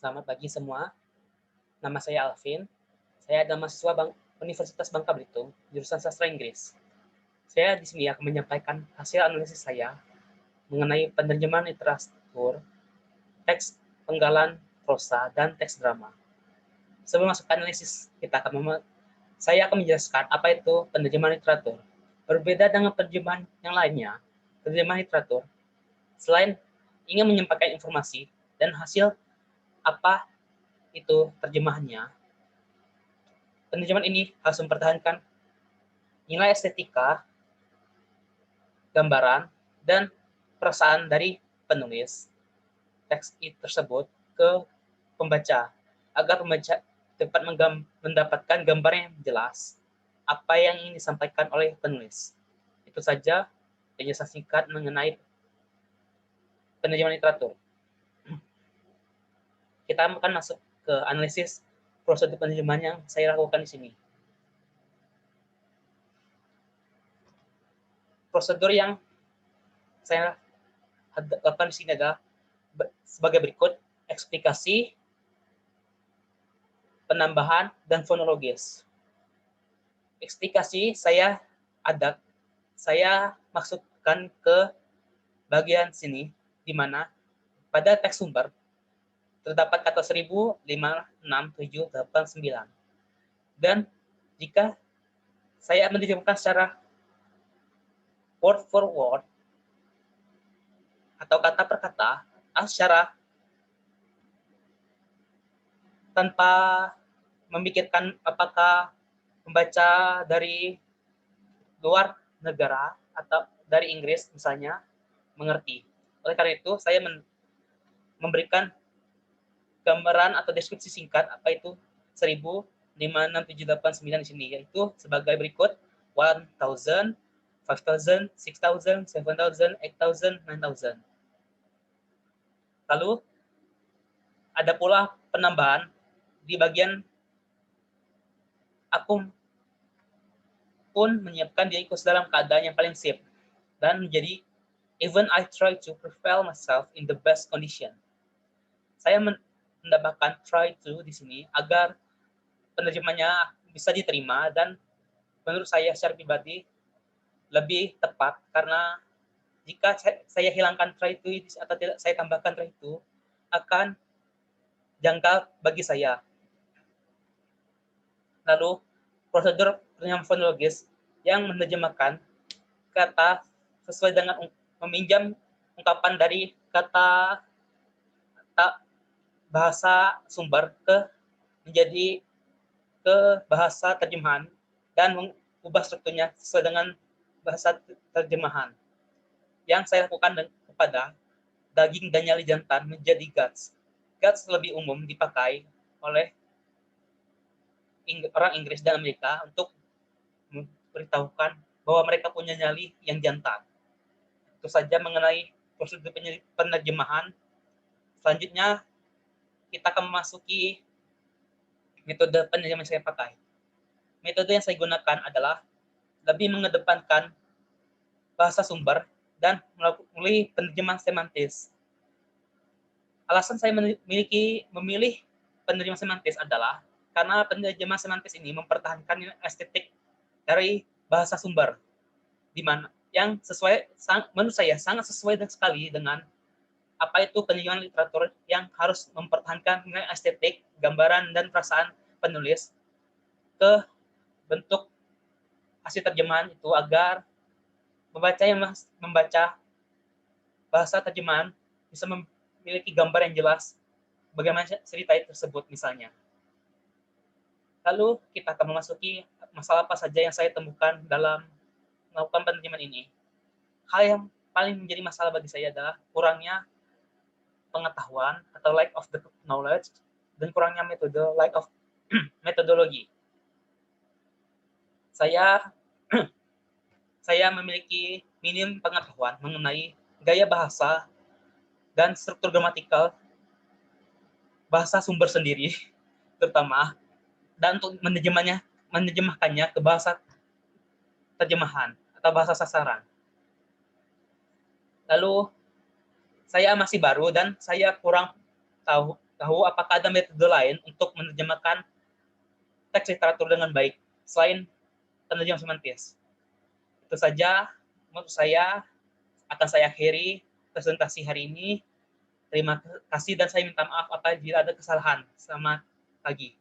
Selamat pagi semua. Nama saya Alvin. Saya adalah mahasiswa Universitas Bangka Belitung, jurusan Sastra Inggris. Saya di sini akan menyampaikan hasil analisis saya mengenai penerjemahan literatur, teks penggalan prosa, dan teks drama. Sebelum masuk ke analisis, saya akan menjelaskan apa itu penerjemahan literatur. Berbeda dengan penerjemahan yang lainnya, penerjemahan literatur, selain ingin menyampaikan informasi dan hasil apa itu terjemahannya, penerjemahan ini harus mempertahankan nilai estetika, gambaran, dan perasaan dari penulis teks tersebut ke pembaca, agar pembaca dapat mendapatkan gambar yang jelas apa yang ingin disampaikan oleh penulis. Itu saja penjelasan singkat mengenai penerjemahan literatur. Kita akan masuk ke analisis prosedur penerjemahan yang saya lakukan di sini. Prosedur yang saya lakukan di sini adalah sebagai berikut: eksplikasi, penambahan, dan fonologis. Eksplikasi saya masukkan ke bagian sini, di mana pada teks sumber terdapat kata 1000, 5, 6, 7, 8, 9. Dan jika saya menerjemahkan secara word for word atau kata per kata, secara tanpa memikirkan apakah membaca dari luar negara atau dari Inggris misalnya mengerti. Oleh karena itu, saya memberikan gambaran atau deskripsi singkat apa itu 1000, 5, 6, 7, 8, 9 di sini, yaitu sebagai berikut: 1000, 5000, 6000, 7000, 8000, 9000. Lalu ada pula penambahan di bagian aku pun menyiapkan diriku dalam keadaan yang paling sip dan menjadi even I try to prepare myself in the best condition. Saya menambahkan try to di sini agar penerjemahnya bisa diterima, dan menurut saya secara pribadi lebih tepat, karena jika saya hilangkan try to atau tidak saya tambahkan try to, akan janggal bagi saya. Lalu prosedur penerjemahan fonologis yang menerjemahkan kata sesuai dengan meminjam ungkapan dari kata bahasa sumber menjadi ke bahasa terjemahan dan mengubah strukturnya sesuai dengan bahasa terjemahan. Yang saya lakukan kepada daging dan nyali jantan menjadi guts. Guts lebih umum dipakai oleh orang Inggris dan Amerika untuk memberitahukan bahwa mereka punya nyali yang jantan. Itu saja mengenai prosedur penerjemahan. Selanjutnya kita akan memasuki metode penerjemahan yang saya pakai. Metode yang saya gunakan adalah lebih mengedepankan bahasa sumber dan melalui penerjemahan semantis. Alasan saya memilih penerjemahan semantis adalah karena penerjemahan semantis ini mempertahankan estetik dari bahasa sumber, di mana yang menurut saya sangat sesuai sekali dengan apa itu penerjemahan literatur yang harus mempertahankan nilai estetik, gambaran, dan perasaan penulis ke bentuk hasil terjemahan itu, agar pembaca yang membaca bahasa terjemahan bisa memiliki gambar yang jelas bagaimana cerita tersebut misalnya. Lalu kita akan memasuki masalah apa saja yang saya temukan dalam melakukan penerjemahan ini. Hal yang paling menjadi masalah bagi saya adalah kurangnya pengetahuan atau lack of the knowledge, dan kurangnya lack of metodologi. Saya memiliki minim pengetahuan mengenai gaya bahasa dan struktur gramatikal bahasa sumber sendiri, terutama, dan untuk menerjemahkannya ke bahasa terjemahan atau bahasa sasaran. Lalu saya masih baru dan saya kurang tahu tahu apakah ada metode lain untuk menerjemahkan teks literatur dengan baik selain penerjemah semantis. Itu saja menurut saya, akan saya akhiri presentasi hari ini. Terima kasih dan saya minta maaf apabila ada kesalahan. Selamat pagi.